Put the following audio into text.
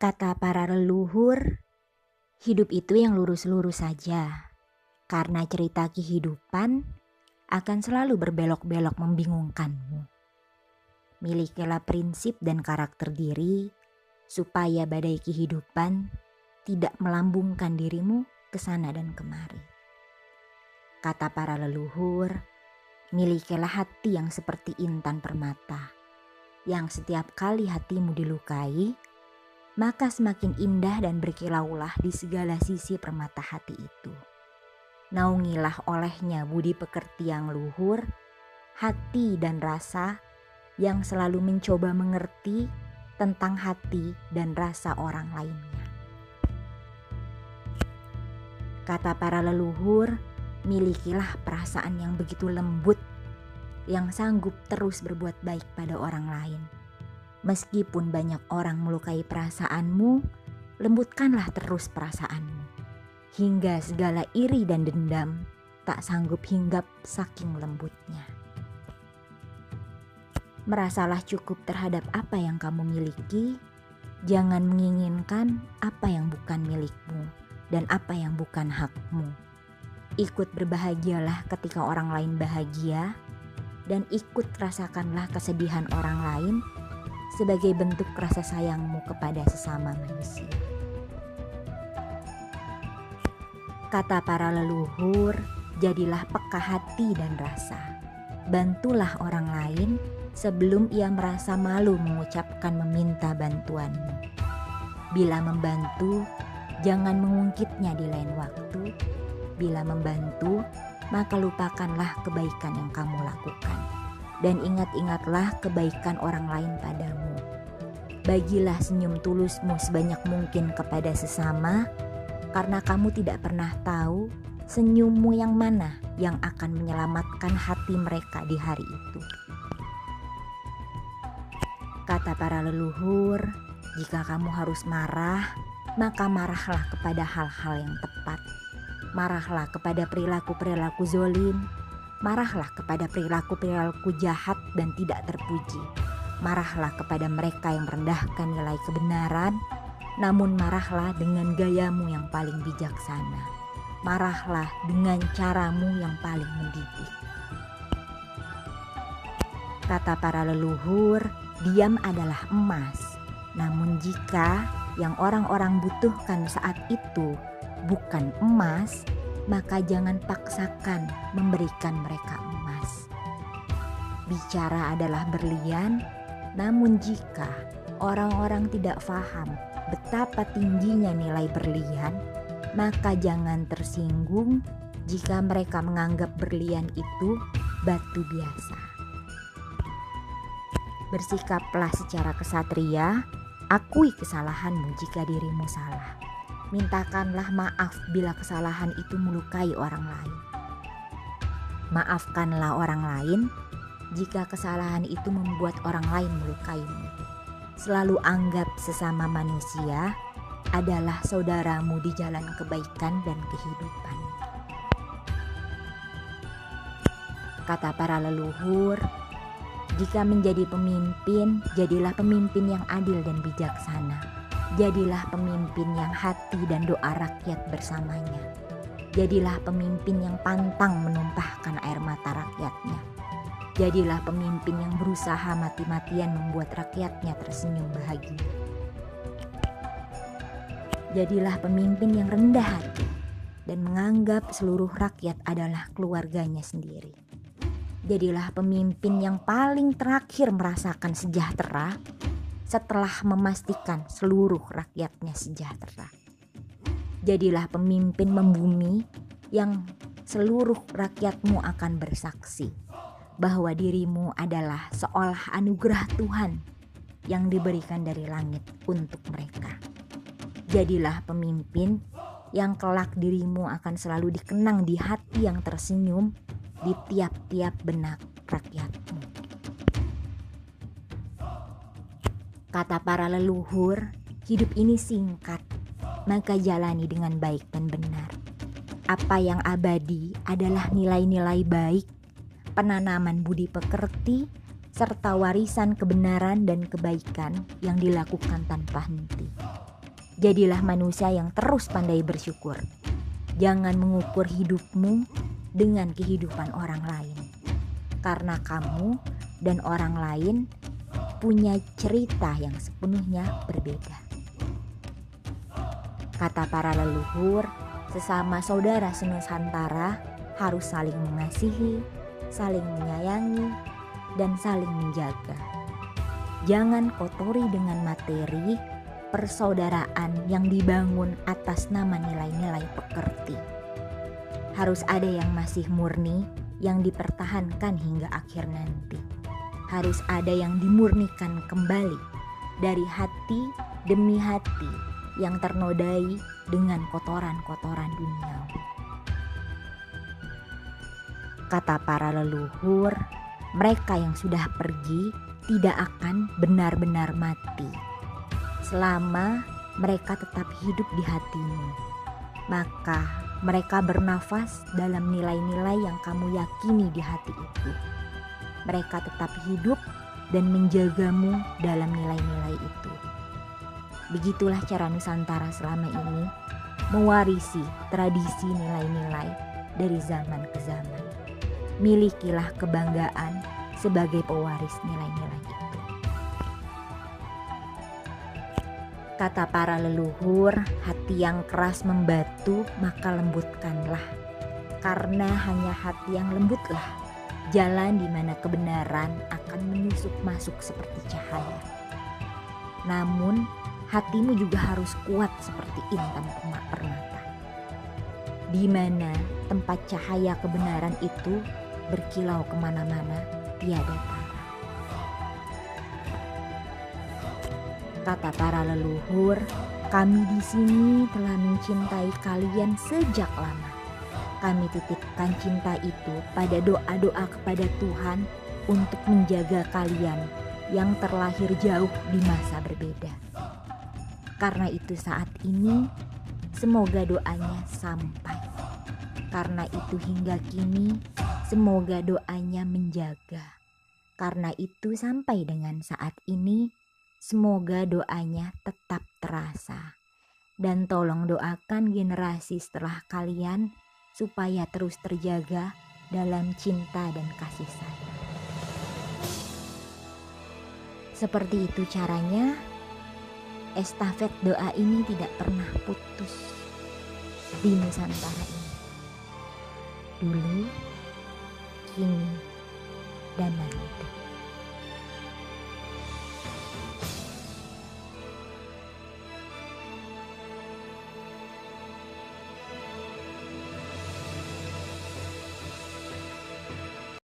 Kata para leluhur, hidup itu yang lurus-lurus saja. Karena cerita kehidupan akan selalu berbelok-belok membingungkanmu. Milikilah prinsip dan karakter diri supaya badai kehidupan tidak melambungkan dirimu ke sana dan kemari. Kata para leluhur, milikilah hati yang seperti intan permata, yang setiap kali hatimu dilukai, maka semakin indah dan berkilaulah di segala sisi permata hati itu. Naungilah olehnya budi pekerti yang luhur, hati dan rasa yang selalu mencoba mengerti tentang hati dan rasa orang lainnya. Kata para leluhur, milikilah perasaan yang begitu lembut, yang sanggup terus berbuat baik pada orang lain. Meskipun banyak orang melukai perasaanmu, lembutkanlah terus perasaanmu. Hingga segala iri dan dendam tak sanggup hinggap saking lembutnya. Merasalah cukup terhadap apa yang kamu miliki, jangan menginginkan apa yang bukan milikmu dan apa yang bukan hakmu. Ikut berbahagialah ketika orang lain bahagia, dan ikut rasakanlah kesedihan orang lain sebagai bentuk rasa sayangmu kepada sesama manusia. Kata para leluhur, jadilah peka hati dan rasa. Bantulah orang lain sebelum ia merasa malu mengucapkan meminta bantuanmu. Bila membantu, jangan mengungkitnya di lain waktu. Bila membantu, maka lupakanlah kebaikan yang kamu lakukan. Dan ingat-ingatlah kebaikan orang lain padamu. Bagilah senyum tulusmu sebanyak mungkin kepada sesama, karena kamu tidak pernah tahu senyummu yang mana yang akan menyelamatkan hati mereka di hari itu. Kata para leluhur, jika kamu harus marah, maka marahlah kepada hal-hal yang tepat. Marahlah kepada perilaku-perilaku zolim. Marahlah kepada perilaku-perilaku jahat dan tidak terpuji. Marahlah kepada mereka yang merendahkan nilai kebenaran, namun marahlah dengan gayamu yang paling bijaksana. Marahlah dengan caramu yang paling mendidik. Kata para leluhur, diam adalah emas. Namun jika yang orang-orang butuhkan saat itu bukan emas, maka jangan paksakan memberikan mereka emas. Bicara adalah berlian, namun jika orang-orang tidak paham betapa tingginya nilai berlian, maka jangan tersinggung jika mereka menganggap berlian itu batu biasa. Bersikaplah secara kesatria, akui kesalahanmu jika dirimu salah. Mintakanlah maaf bila kesalahan itu melukai orang lain. Maafkanlah orang lain jika kesalahan itu membuat orang lain melukaimu. Selalu anggap sesama manusia adalah saudaramu di jalan kebaikan dan kehidupan. Kata para leluhur, jika menjadi pemimpin, jadilah pemimpin yang adil dan bijaksana. Jadilah pemimpin yang hati dan doa rakyat bersamanya. Jadilah pemimpin yang pantang menumpahkan air mata rakyatnya. Jadilah pemimpin yang berusaha mati-matian membuat rakyatnya tersenyum bahagia. Jadilah pemimpin yang rendah hati dan menganggap seluruh rakyat adalah keluarganya sendiri. Jadilah pemimpin yang paling terakhir merasakan sejahtera setelah memastikan seluruh rakyatnya sejahtera. Jadilah pemimpin membumi yang seluruh rakyatmu akan bersaksi bahwa dirimu adalah seolah anugerah Tuhan yang diberikan dari langit untuk mereka. Jadilah pemimpin yang kelak dirimu akan selalu dikenang di hati yang tersenyum di tiap-tiap benak rakyatmu. Kata para leluhur, hidup ini singkat, maka jalani dengan baik dan benar. Apa yang abadi adalah nilai-nilai baik, penanaman budi pekerti, serta warisan kebenaran dan kebaikan yang dilakukan tanpa henti. Jadilah manusia yang terus pandai bersyukur. Jangan mengukur hidupmu dengan kehidupan orang lain. Karena kamu dan orang lain punya cerita yang sepenuhnya berbeda. Kata para leluhur, sesama saudara senusantara harus saling mengasihi, saling menyayangi, dan saling menjaga. Jangan kotori dengan materi persaudaraan yang dibangun atas nama nilai-nilai pekerti. Harus ada yang masih murni, yang dipertahankan hingga akhir nanti. Harus ada yang dimurnikan kembali dari hati demi hati yang ternodai dengan kotoran-kotoran duniawi. Kata para leluhur, mereka yang sudah pergi tidak akan benar-benar mati selama mereka tetap hidup di hatimu. Maka mereka bernafas dalam nilai-nilai yang kamu yakini di hati itu. Mereka tetap hidup dan menjagamu dalam nilai-nilai itu. Begitulah cara Nusantara selama ini mewarisi tradisi nilai-nilai dari zaman ke zaman. Milikilah kebanggaan sebagai pewaris nilai-nilai itu. Kata para leluhur, hati yang keras membatu maka lembutkanlah. Karena hanya hati yang lembutlah jalan di mana kebenaran akan menyusup masuk seperti cahaya. Namun hatimu juga harus kuat seperti intan permata, di mana tempat cahaya kebenaran itu berkilau kemana-mana tiada tara. Kata para leluhur, kami di sini telah mencintai kalian sejak lama. Kami titipkan cinta itu pada doa-doa kepada Tuhan untuk menjaga kalian yang terlahir jauh di masa berbeda. Karena itu saat ini semoga doanya sampai. Karena itu hingga kini semoga doanya menjaga. Karena itu sampai dengan saat ini semoga doanya tetap terasa. Dan tolong doakan generasi setelah kalian supaya terus terjaga dalam cinta dan kasih sayang. Seperti itu caranya. Estafet doa ini tidak pernah putus di Nusantara ini. Dulu, kini, dan nanti.